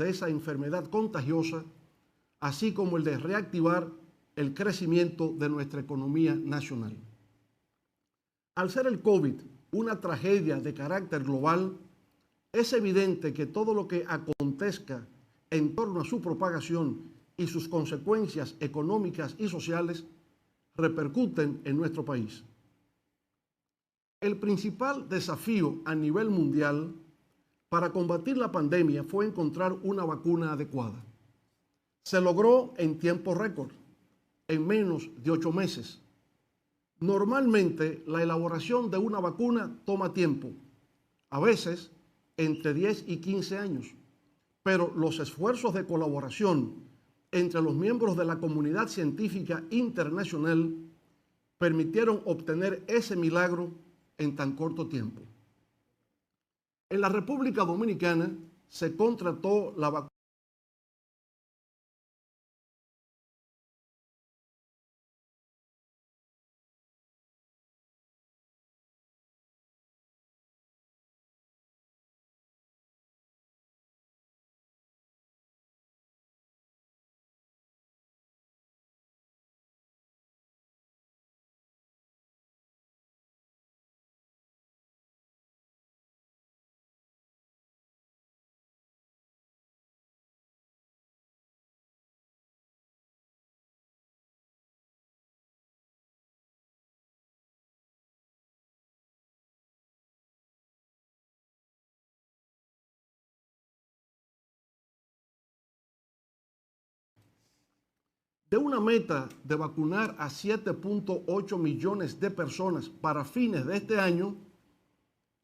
de esa enfermedad contagiosa, así como el de reactivar el crecimiento de nuestra economía nacional. Al ser el COVID una tragedia de carácter global, es evidente que todo lo que acontezca en torno a su propagación y sus consecuencias económicas y sociales repercuten en nuestro país. El principal desafío a nivel mundial para combatir la pandemia fue encontrar una vacuna adecuada. Se logró en tiempo récord, en menos de 8 meses. Normalmente, la elaboración de una vacuna toma tiempo, a veces entre 10 y 15 años, pero los esfuerzos de colaboración entre los miembros de la comunidad científica internacional permitieron obtener ese milagro en tan corto tiempo. En la República Dominicana se contrató la vacuna de una meta de vacunar a 7.8 millones de personas para fines de este año.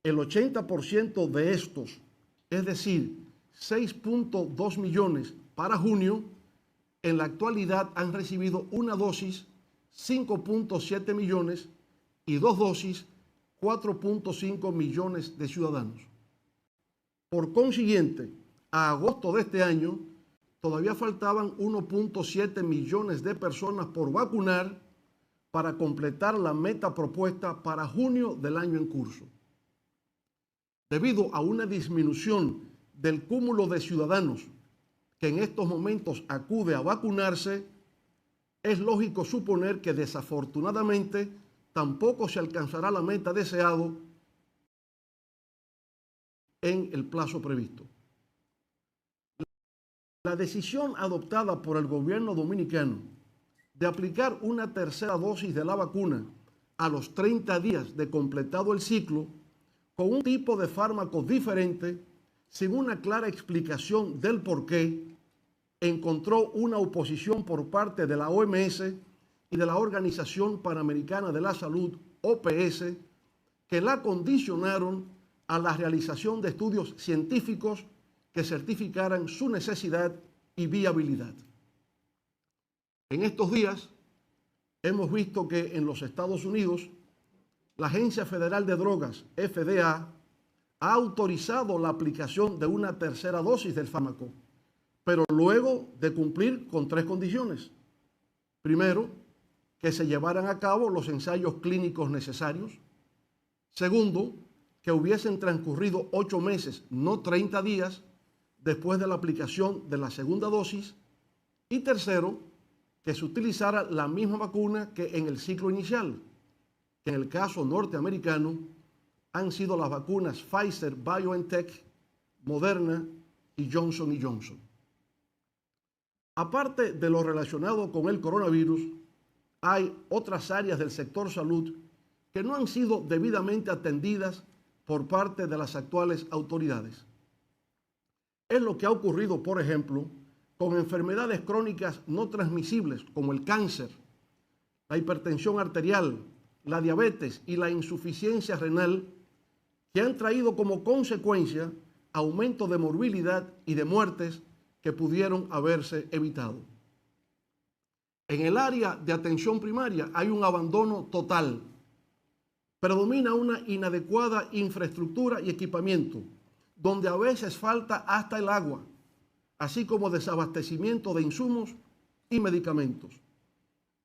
El 80% de estos, es decir, 6.2 millones para junio, en la actualidad han recibido una dosis 5.7 millones y 2 dosis 4.5 millones de ciudadanos. Por consiguiente, a agosto de este año, todavía faltaban 1.7 millones de personas por vacunar para completar la meta propuesta para junio del año en curso. Debido a una disminución del cúmulo de ciudadanos que en estos momentos acude a vacunarse, es lógico suponer que desafortunadamente tampoco se alcanzará la meta deseada en el plazo previsto. La decisión adoptada por el gobierno dominicano de aplicar una tercera dosis de la vacuna a los 30 días de completado el ciclo con un tipo de fármaco diferente, sin una clara explicación del por qué, encontró una oposición por parte de la OMS y de la Organización Panamericana de la Salud, OPS, que la condicionaron a la realización de estudios científicos que certificaran su necesidad y viabilidad. En estos días hemos visto que en los Estados Unidos la Agencia Federal de Drogas, FDA, ha autorizado la aplicación de una tercera dosis del fármaco, pero luego de cumplir con 3 condiciones. Primero, que se llevaran a cabo los ensayos clínicos necesarios. Segundo, que hubiesen transcurrido 8 meses, no 30 días, después de la aplicación de la segunda dosis. Y tercero, que se utilizara la misma vacuna que en el ciclo inicial, que en el caso norteamericano han sido las vacunas Pfizer, BioNTech, Moderna y Johnson & Johnson. Aparte de lo relacionado con el coronavirus, hay otras áreas del sector salud que no han sido debidamente atendidas por parte de las actuales autoridades. Es lo que ha ocurrido, por ejemplo, con enfermedades crónicas no transmisibles como el cáncer, la hipertensión arterial, la diabetes y la insuficiencia renal, que han traído como consecuencia aumento de morbilidad y de muertes que pudieron haberse evitado. En el área de atención primaria hay un abandono total. Predomina una inadecuada infraestructura y equipamiento, donde a veces falta hasta el agua, así como desabastecimiento de insumos y medicamentos.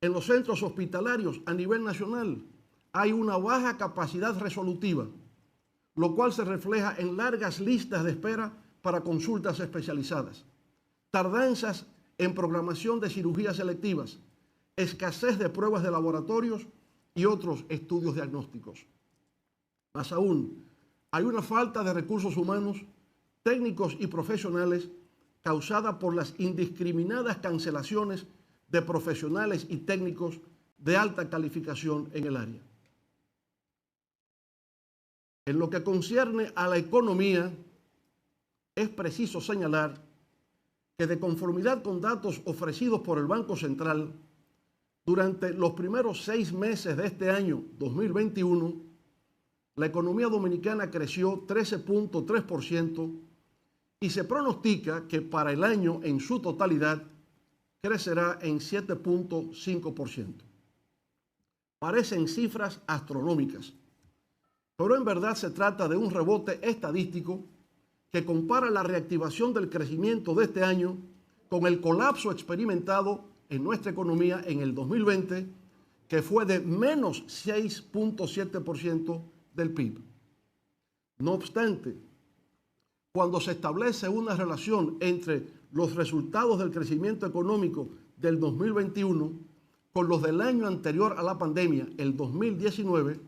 En los centros hospitalarios a nivel nacional hay una baja capacidad resolutiva, lo cual se refleja en largas listas de espera para consultas especializadas, tardanzas en programación de cirugías selectivas, escasez de pruebas de laboratorios y otros estudios diagnósticos. Más aún, hay una falta de recursos humanos, técnicos y profesionales causada por las indiscriminadas cancelaciones de profesionales y técnicos de alta calificación en el área. En lo que concierne a la economía, es preciso señalar que de conformidad con datos ofrecidos por el Banco Central, durante los primeros 6 meses de este año 2021, la economía dominicana creció 13.3% y se pronostica que para el año en su totalidad crecerá en 7.5%. Parecen cifras astronómicas, pero en verdad se trata de un rebote estadístico que compara la reactivación del crecimiento de este año con el colapso experimentado en nuestra economía en el 2020, que fue de menos 6.7% del PIB. No obstante, cuando se establece una relación entre los resultados del crecimiento económico del 2021 con los del año anterior a la pandemia, el 2019,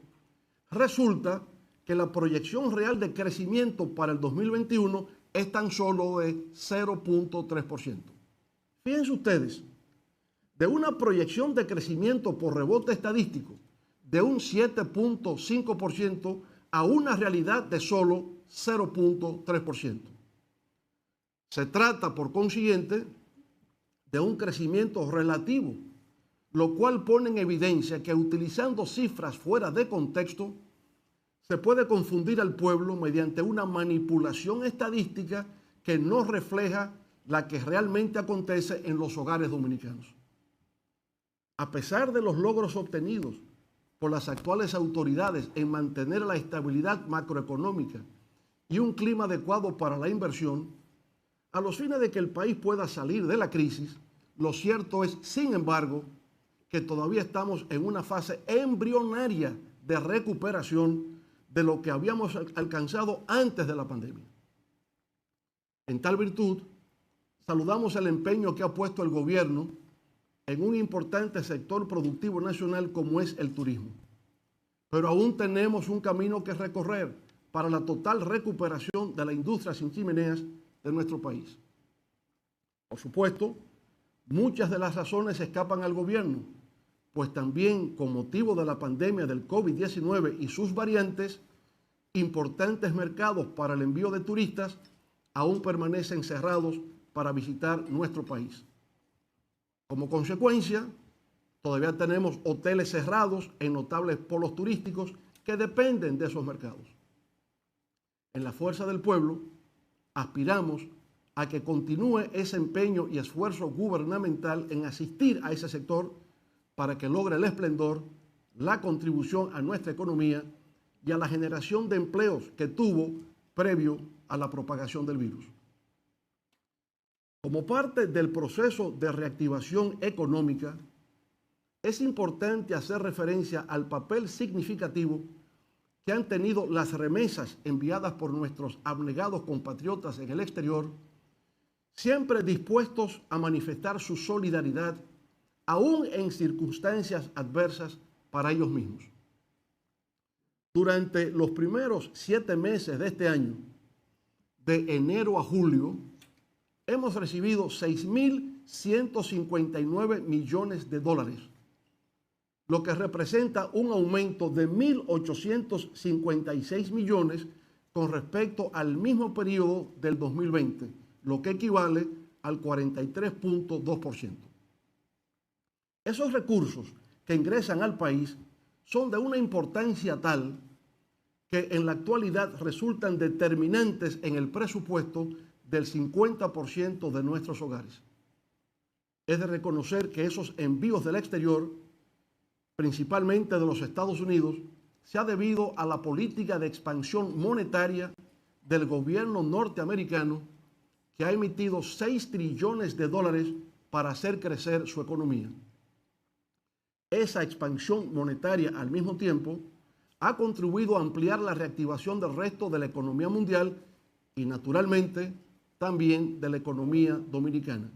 resulta que la proyección real de crecimiento para el 2021 es tan solo de 0.3%. Fíjense ustedes, de una proyección de crecimiento por rebote estadístico de un 7.5% a una realidad de solo 0.3%. Se trata, por consiguiente, de un crecimiento relativo, lo cual pone en evidencia que utilizando cifras fuera de contexto, se puede confundir al pueblo mediante una manipulación estadística que no refleja la que realmente acontece en los hogares dominicanos. A pesar de los logros obtenidos por las actuales autoridades en mantener la estabilidad macroeconómica y un clima adecuado para la inversión, a los fines de que el país pueda salir de la crisis, lo cierto es, sin embargo, que todavía estamos en una fase embrionaria de recuperación de lo que habíamos alcanzado antes de la pandemia. En tal virtud, saludamos el empeño que ha puesto el gobierno en un importante sector productivo nacional como es el turismo. Pero aún tenemos un camino que recorrer para la total recuperación de la industria sin chimeneas de nuestro país. Por supuesto, muchas de las razones escapan al gobierno, pues también con motivo de la pandemia del COVID-19 y sus variantes, importantes mercados para el envío de turistas aún permanecen cerrados para visitar nuestro país. Como consecuencia, todavía tenemos hoteles cerrados en notables polos turísticos que dependen de esos mercados. En la Fuerza del Pueblo, aspiramos a que continúe ese empeño y esfuerzo gubernamental en asistir a ese sector para que logre el esplendor, la contribución a nuestra economía y a la generación de empleos que tuvo previo a la propagación del virus. Como parte del proceso de reactivación económica, es importante hacer referencia al papel significativo que han tenido las remesas enviadas por nuestros abnegados compatriotas en el exterior, siempre dispuestos a manifestar su solidaridad, aún en circunstancias adversas para ellos mismos. Durante los primeros 7 meses de este año, de enero a julio, hemos recibido 6.159 millones de dólares, lo que representa un aumento de 1.856 millones con respecto al mismo periodo del 2020, lo que equivale al 43.2%. Esos recursos que ingresan al país son de una importancia tal que en la actualidad resultan determinantes en el presupuesto del 50% de nuestros hogares. Es de reconocer que esos envíos del exterior, principalmente de los Estados Unidos, se ha debido a la política de expansión monetaria del gobierno norteamericano, que ha emitido 6 trillones de dólares para hacer crecer su economía. Esa expansión monetaria, al mismo tiempo, ha contribuido a ampliar la reactivación del resto de la economía mundial y, naturalmente, también de la economía dominicana.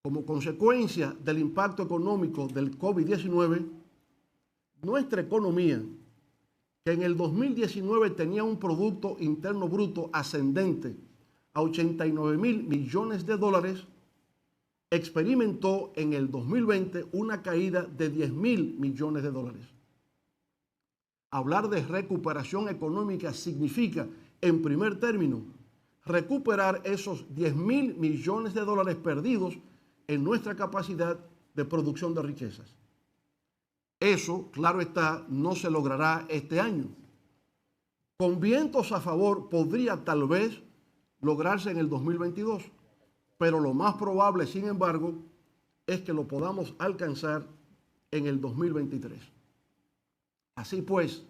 Como consecuencia del impacto económico del COVID-19, nuestra economía, que en el 2019 tenía un Producto Interno Bruto ascendente a 89.000 millones de dólares, experimentó en el 2020 una caída de 10.000 millones de dólares. Hablar de recuperación económica significa, en primer término, recuperar esos 10.000 millones de dólares perdidos en nuestra capacidad de producción de riquezas. Eso, claro está, no se logrará este año. Con vientos a favor podría tal vez lograrse en el 2022, pero lo más probable, sin embargo, es que lo podamos alcanzar en el 2023. Así pues,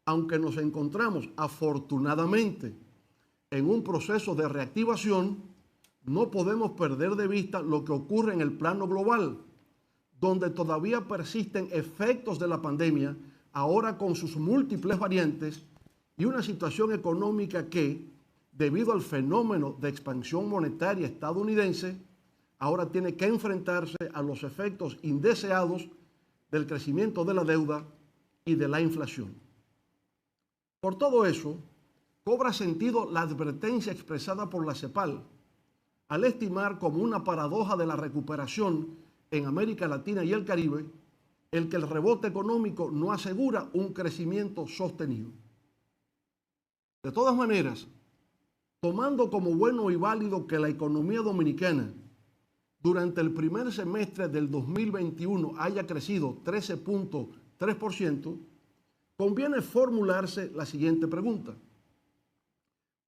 aunque nos encontramos afortunadamente en un proceso de reactivación, no podemos perder de vista lo que ocurre en el plano global, donde todavía persisten efectos de la pandemia, ahora con sus múltiples variantes, y una situación económica que, debido al fenómeno de expansión monetaria estadounidense, ahora tiene que enfrentarse a los efectos indeseados del crecimiento de la deuda y de la inflación. Por todo eso, cobra sentido la advertencia expresada por la CEPAL al estimar como una paradoja de la recuperación en América Latina y el Caribe el que el rebote económico no asegura un crecimiento sostenido. De todas maneras, tomando como bueno y válido que la economía dominicana durante el primer semestre del 2021 haya crecido 13.3%, conviene formularse la siguiente pregunta.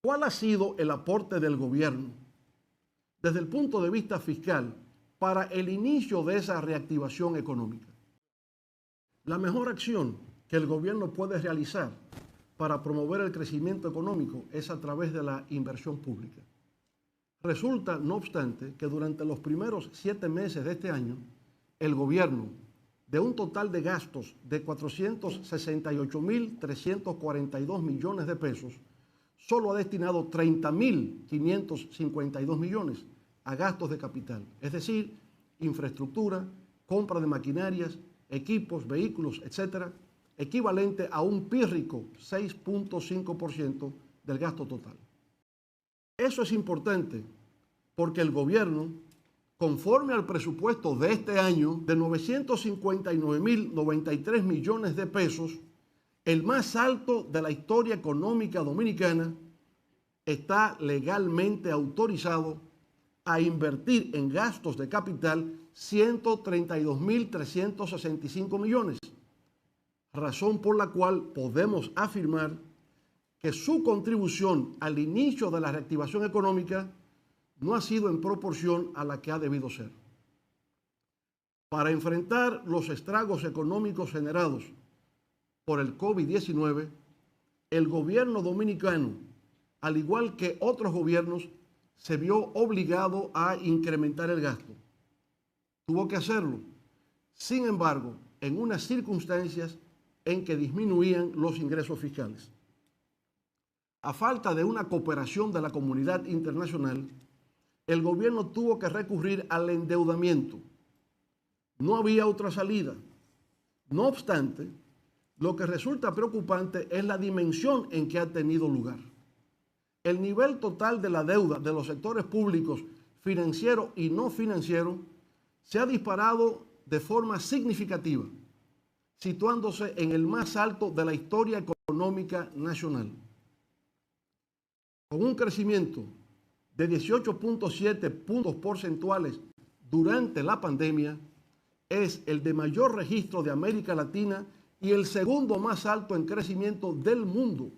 ¿Cuál ha sido el aporte del gobierno desde el punto de vista fiscal para el inicio de esa reactivación económica? La mejor acción que el gobierno puede realizar para promover el crecimiento económico es a través de la inversión pública. Resulta, no obstante, que durante los primeros 7 meses de este año, el gobierno, de un total de gastos de 468.342 millones de pesos, solo ha destinado 30.552 millones a gastos de capital, es decir, infraestructura, compra de maquinarias, equipos, vehículos, etcétera, equivalente a un pírrico 6.5% del gasto total. Eso es importante porque el gobierno, conforme al presupuesto de este año de 959.093 millones de pesos, el más alto de la historia económica dominicana, está legalmente autorizado a invertir en gastos de capital 132.365 millones, razón por la cual podemos afirmar que su contribución al inicio de la reactivación económica no ha sido en proporción a la que ha debido ser. Para enfrentar los estragos económicos generados por el COVID-19, el gobierno dominicano, al igual que otros gobiernos, se vio obligado a incrementar el gasto. Tuvo que hacerlo, sin embargo, en unas circunstancias en que disminuían los ingresos fiscales. A falta de una cooperación de la comunidad internacional, el gobierno tuvo que recurrir al endeudamiento. No había otra salida. No obstante, lo que resulta preocupante es la dimensión en que ha tenido lugar. El nivel total de la deuda de los sectores públicos, financiero y no financiero, se ha disparado de forma significativa, situándose en el más alto de la historia económica nacional. Con un crecimiento de 18.7 puntos porcentuales durante la pandemia, es el de mayor registro de América Latina y el segundo más alto en crecimiento del mundo.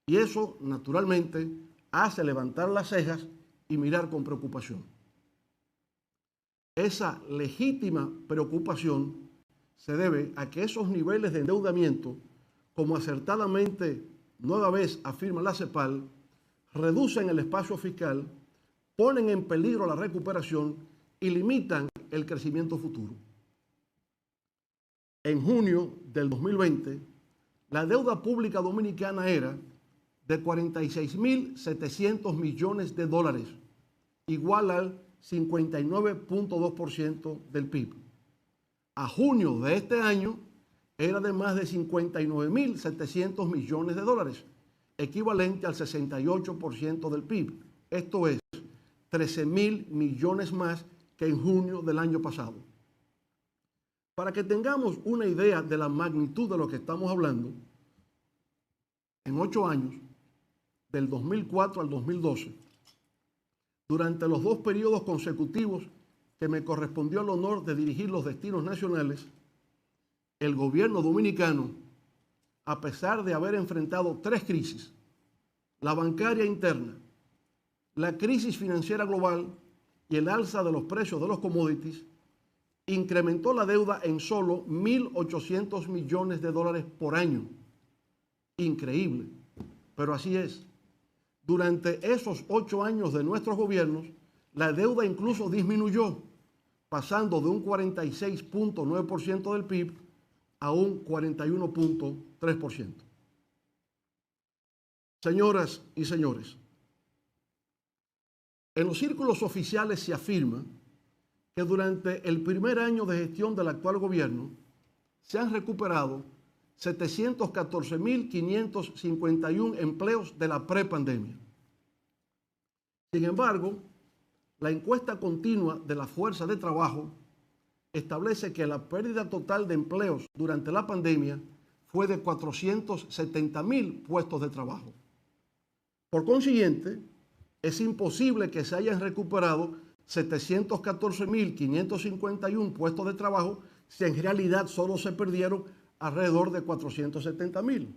Y eso, naturalmente, hace levantar las cejas y mirar con preocupación. Esa legítima preocupación se debe a que esos niveles de endeudamiento, como acertadamente nueva vez afirma la CEPAL, reducen el espacio fiscal, ponen en peligro la recuperación y limitan el crecimiento futuro. En junio del 2020, la deuda pública dominicana era de 46.700 millones de dólares, igual al 59.2% del PIB. A junio de este año era de más de 59.700 millones de dólares, equivalente al 68% del PIB. Esto es 13.000 millones más que en junio del año pasado. Para que tengamos una idea de la magnitud de lo que estamos hablando, en 8 años, del 2004 al 2012, durante los 2 periodos consecutivos que me correspondió el honor de dirigir los destinos nacionales, el gobierno dominicano, a pesar de haber enfrentado 3 crisis, la bancaria interna, la crisis financiera global y el alza de los precios de los commodities, incrementó la deuda en solo 1.800 millones de dólares por año. Increíble, pero así es. Durante esos 8 años de nuestros gobiernos, la deuda incluso disminuyó, pasando de un 46.9% del PIB a un 41.3%. Señoras y señores, en los círculos oficiales se afirma que durante el primer año de gestión del actual gobierno se han recuperado 714.551 empleos de la prepandemia. Sin embargo, la encuesta continua de la Fuerza de Trabajo establece que la pérdida total de empleos durante la pandemia fue de 470.000 puestos de trabajo. Por consiguiente, es imposible que se hayan recuperado 714.551 puestos de trabajo si en realidad solo se perdieron alrededor de 470.000.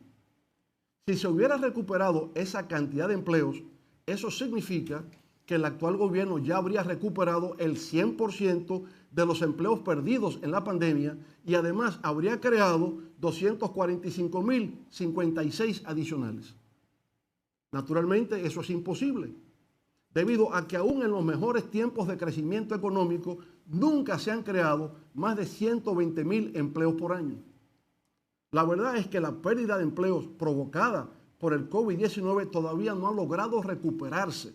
Si se hubiera recuperado esa cantidad de empleos, eso significa que el actual gobierno ya habría recuperado el 100% de los empleos perdidos en la pandemia y además habría creado 245.056 adicionales. Naturalmente, eso es imposible, debido a que aún en los mejores tiempos de crecimiento económico nunca se han creado más de 120.000 empleos por año. La verdad es que la pérdida de empleos provocada por el COVID-19 todavía no ha logrado recuperarse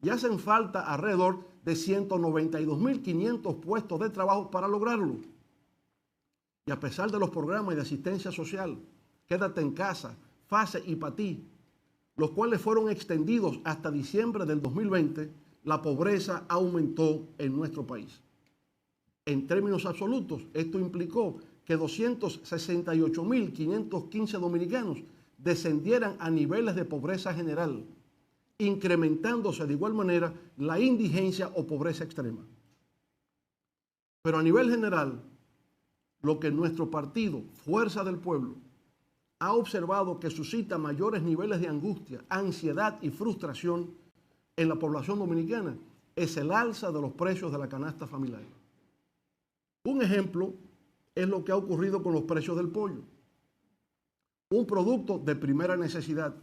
y hacen falta alrededor de 192.500 puestos de trabajo para lograrlo. Y a pesar de los programas de asistencia social, Quédate en Casa, FASE y PATI, los cuales fueron extendidos hasta diciembre del 2020, la pobreza aumentó en nuestro país. En términos absolutos, esto implicó que 268.515 dominicanos descendieran a niveles de pobreza general, incrementándose de igual manera la indigencia o pobreza extrema. Pero a nivel general, lo que nuestro partido, Fuerza del Pueblo, ha observado que suscita mayores niveles de angustia, ansiedad y frustración en la población dominicana es el alza de los precios de la canasta familiar. Un ejemplo es lo que ha ocurrido con los precios del pollo, un producto de primera necesidad,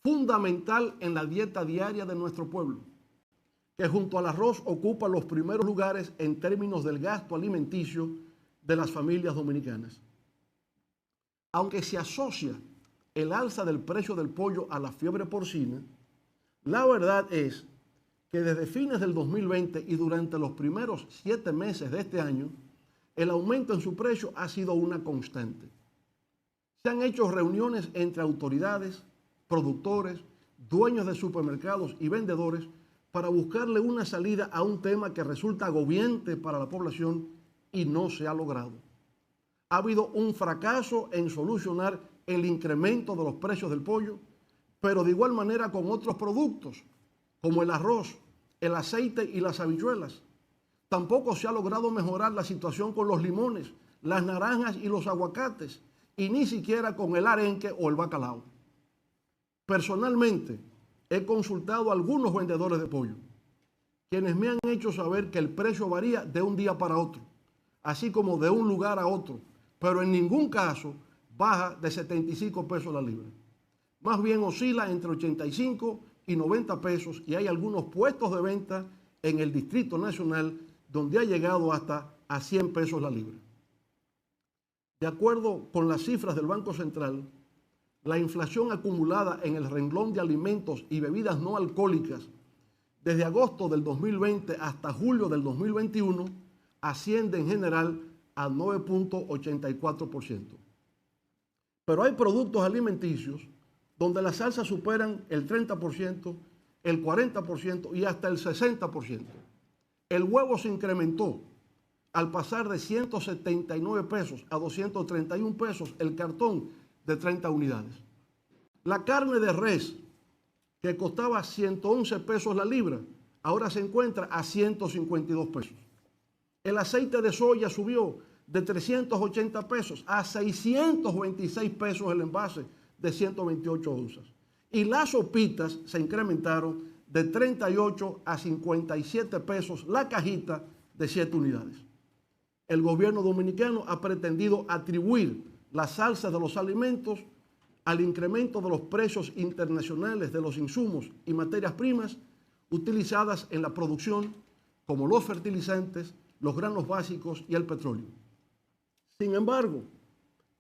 fundamental en la dieta diaria de nuestro pueblo, que junto al arroz ocupa los primeros lugares en términos del gasto alimenticio de las familias dominicanas. Aunque se asocia el alza del precio del pollo a la fiebre porcina, la verdad es que desde fines del 2020 y durante los primeros 7 meses de este año, el aumento en su precio ha sido una constante. Se han hecho reuniones entre autoridades, productores, dueños de supermercados y vendedores para buscarle una salida a un tema que resulta agobiante para la población y no se ha logrado. Ha habido un fracaso en solucionar el incremento de los precios del pollo, pero de igual manera con otros productos, como el arroz, el aceite y las habichuelas. Tampoco se ha logrado mejorar la situación con los limones, las naranjas y los aguacates, y ni siquiera con el arenque o el bacalao. Personalmente, he consultado a algunos vendedores de pollo, quienes me han hecho saber que el precio varía de un día para otro, así como de un lugar a otro, pero en ningún caso baja de 75 pesos la libra. Más bien oscila entre 85 y 90 pesos y hay algunos puestos de venta en el Distrito Nacional donde ha llegado hasta a 100 pesos la libra. De acuerdo con las cifras del Banco Central, la inflación acumulada en el renglón de alimentos y bebidas no alcohólicas desde agosto del 2020 hasta julio del 2021 asciende en general a 9.84%. Pero hay productos alimenticios donde las alzas superan el 30%, el 40% y hasta el 60%. El huevo se incrementó al pasar de 179 pesos a 231 pesos el cartón de 30 unidades. La carne de res, que costaba 111 pesos la libra, ahora se encuentra a 152 pesos. El aceite de soya subió de 380 pesos a 626 pesos el envase de 128 onzas. Y las sopitas se incrementaron de 38 a 57 pesos la cajita de 7 unidades. El gobierno dominicano ha pretendido atribuir las alzas de los alimentos al incremento de los precios internacionales de los insumos y materias primas utilizadas en la producción, como los fertilizantes, los granos básicos y el petróleo. Sin embargo,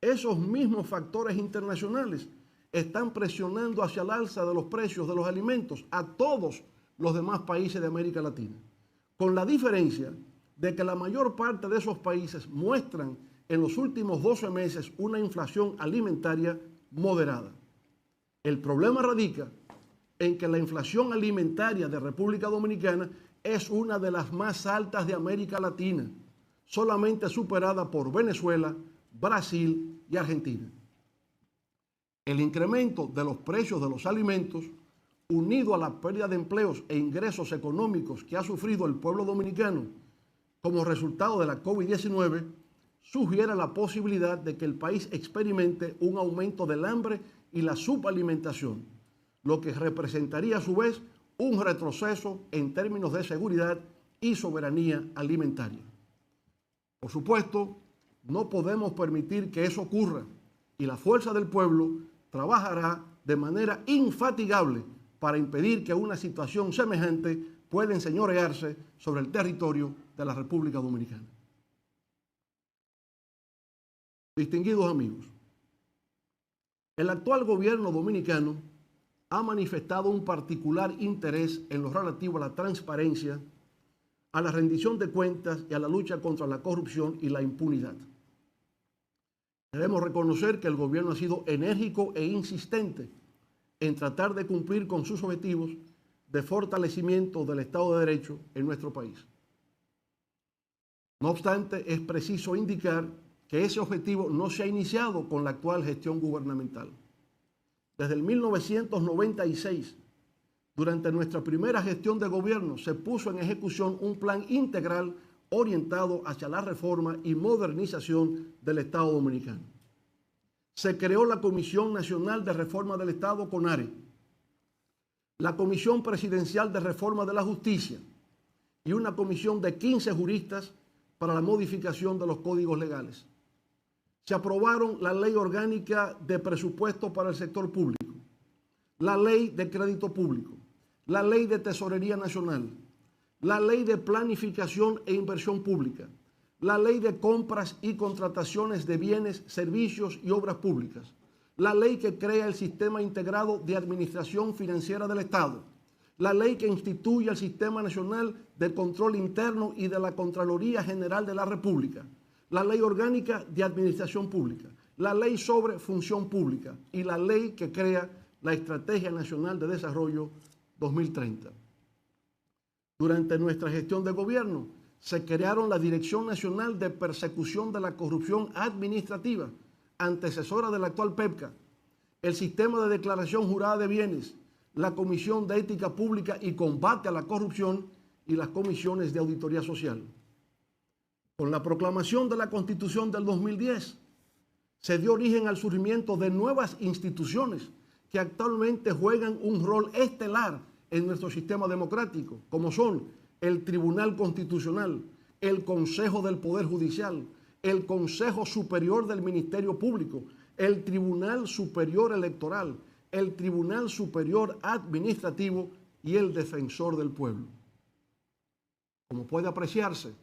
esos mismos factores internacionales están presionando hacia el alza de los precios de los alimentos a todos los demás países de América Latina, con la diferencia de que la mayor parte de esos países muestran en los últimos 12 meses una inflación alimentaria moderada. El problema radica en que la inflación alimentaria de República Dominicana es una de las más altas de América Latina, solamente superada por Venezuela, Brasil y Argentina. El incremento de los precios de los alimentos, unido a la pérdida de empleos e ingresos económicos que ha sufrido el pueblo dominicano como resultado de la COVID-19, sugiere la posibilidad de que el país experimente un aumento del hambre y la subalimentación, lo que representaría a su vez un retroceso en términos de seguridad y soberanía alimentaria. Por supuesto, no podemos permitir que eso ocurra y la fuerza del pueblo trabajará de manera infatigable para impedir que una situación semejante pueda enseñorearse sobre el territorio de la República Dominicana. Distinguidos amigos, el actual gobierno dominicano ha manifestado un particular interés en lo relativo a la transparencia, a la rendición de cuentas y a la lucha contra la corrupción y la impunidad. Debemos reconocer que el gobierno ha sido enérgico e insistente en tratar de cumplir con sus objetivos de fortalecimiento del Estado de Derecho en nuestro país. No obstante, es preciso indicar que ese objetivo no se ha iniciado con la actual gestión gubernamental. Desde el 1996, durante nuestra primera gestión de gobierno, se puso en ejecución un plan integral orientado hacia la reforma y modernización del Estado dominicano. Se creó la Comisión Nacional de Reforma del Estado, CONARE, la Comisión Presidencial de Reforma de la Justicia y una comisión de 15 juristas para la modificación de los códigos legales. Se aprobaron la Ley Orgánica de Presupuesto para el Sector Público, la Ley de Crédito Público, la Ley de Tesorería Nacional, la Ley de Planificación e Inversión Pública, la Ley de Compras y Contrataciones de Bienes, Servicios y Obras Públicas, la ley que crea el Sistema Integrado de Administración Financiera del Estado, la ley que instituye el Sistema Nacional de Control Interno y de la Contraloría General de la República, la Ley Orgánica de Administración Pública, la Ley sobre Función Pública y la ley que crea la Estrategia Nacional de Desarrollo 2030. Durante nuestra gestión de gobierno, se crearon la Dirección Nacional de Persecución de la Corrupción Administrativa, antecesora de la actual PEPCA, el Sistema de Declaración Jurada de Bienes, la Comisión de Ética Pública y Combate a la Corrupción y las comisiones de auditoría social. Con la proclamación de la Constitución del 2010, se dio origen al surgimiento de nuevas instituciones que actualmente juegan un rol estelar en nuestro sistema democrático, como son el Tribunal Constitucional, el Consejo del Poder Judicial, el Consejo Superior del Ministerio Público, el Tribunal Superior Electoral, el Tribunal Superior Administrativo y el Defensor del Pueblo. Como puede apreciarse,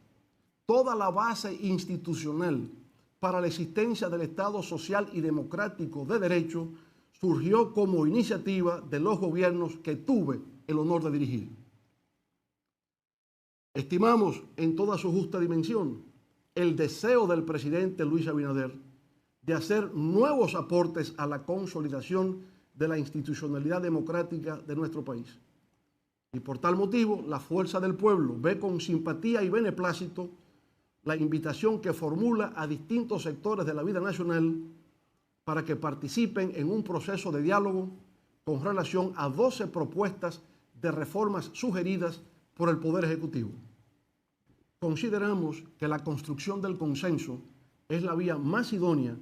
toda la base institucional para la existencia del Estado social y democrático de derecho surgió como iniciativa de los gobiernos que tuve el honor de dirigir. Estimamos en toda su justa dimensión el deseo del presidente Luis Abinader de hacer nuevos aportes a la consolidación de la institucionalidad democrática de nuestro país. Y por tal motivo, la Fuerza del Pueblo ve con simpatía y beneplácito la invitación que formula a distintos sectores de la vida nacional para que participen en un proceso de diálogo con relación a 12 propuestas de reformas sugeridas por el Poder Ejecutivo. Consideramos que la construcción del consenso es la vía más idónea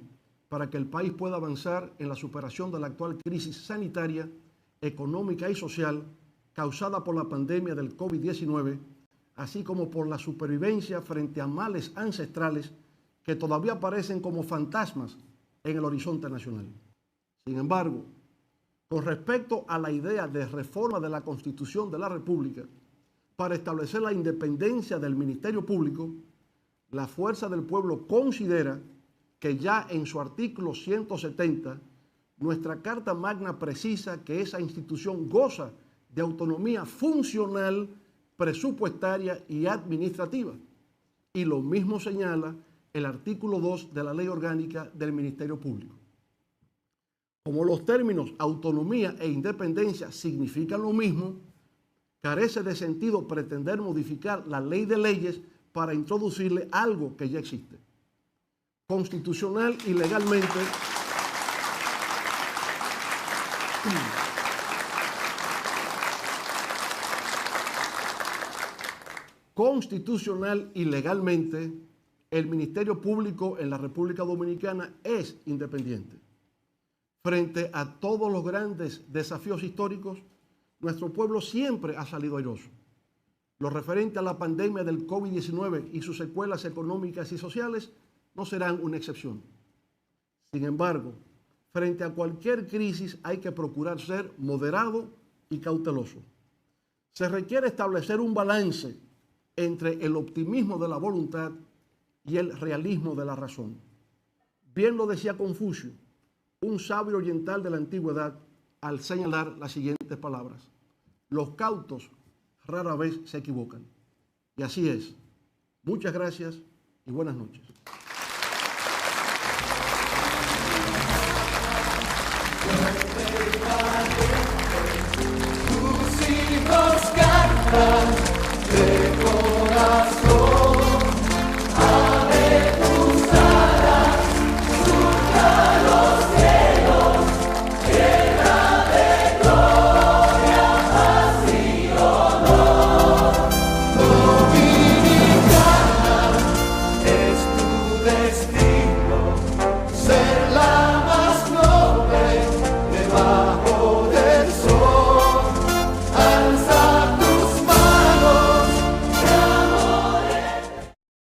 para que el país pueda avanzar en la superación de la actual crisis sanitaria, económica y social causada por la pandemia del COVID-19, así como por la supervivencia frente a males ancestrales que todavía aparecen como fantasmas en el horizonte nacional. Sin embargo, con respecto a la idea de reforma de la Constitución de la República para establecer la independencia del Ministerio Público, la Fuerza del Pueblo considera que ya en su artículo 170, nuestra Carta Magna precisa que esa institución goza de autonomía funcional, presupuestaria y administrativa. Y lo mismo señala el artículo 2 de la Ley Orgánica del Ministerio Público. Como los términos autonomía e independencia significan lo mismo, carece de sentido pretender modificar la ley de leyes para introducirle algo que ya existe. Constitucional y legalmente, el Ministerio Público en la República Dominicana es independiente. Frente a todos los grandes desafíos históricos, nuestro pueblo siempre ha salido airoso. Lo referente a la pandemia del COVID-19 y sus secuelas económicas y sociales no serán una excepción. Sin embargo, frente a cualquier crisis hay que procurar ser moderado y cauteloso. Se requiere establecer un balance entre el optimismo de la voluntad y el realismo de la razón. Bien lo decía Confucio, un sabio oriental de la antigüedad, al señalar las siguientes palabras: los cautos rara vez se equivocan. Y así es. Muchas gracias y buenas noches.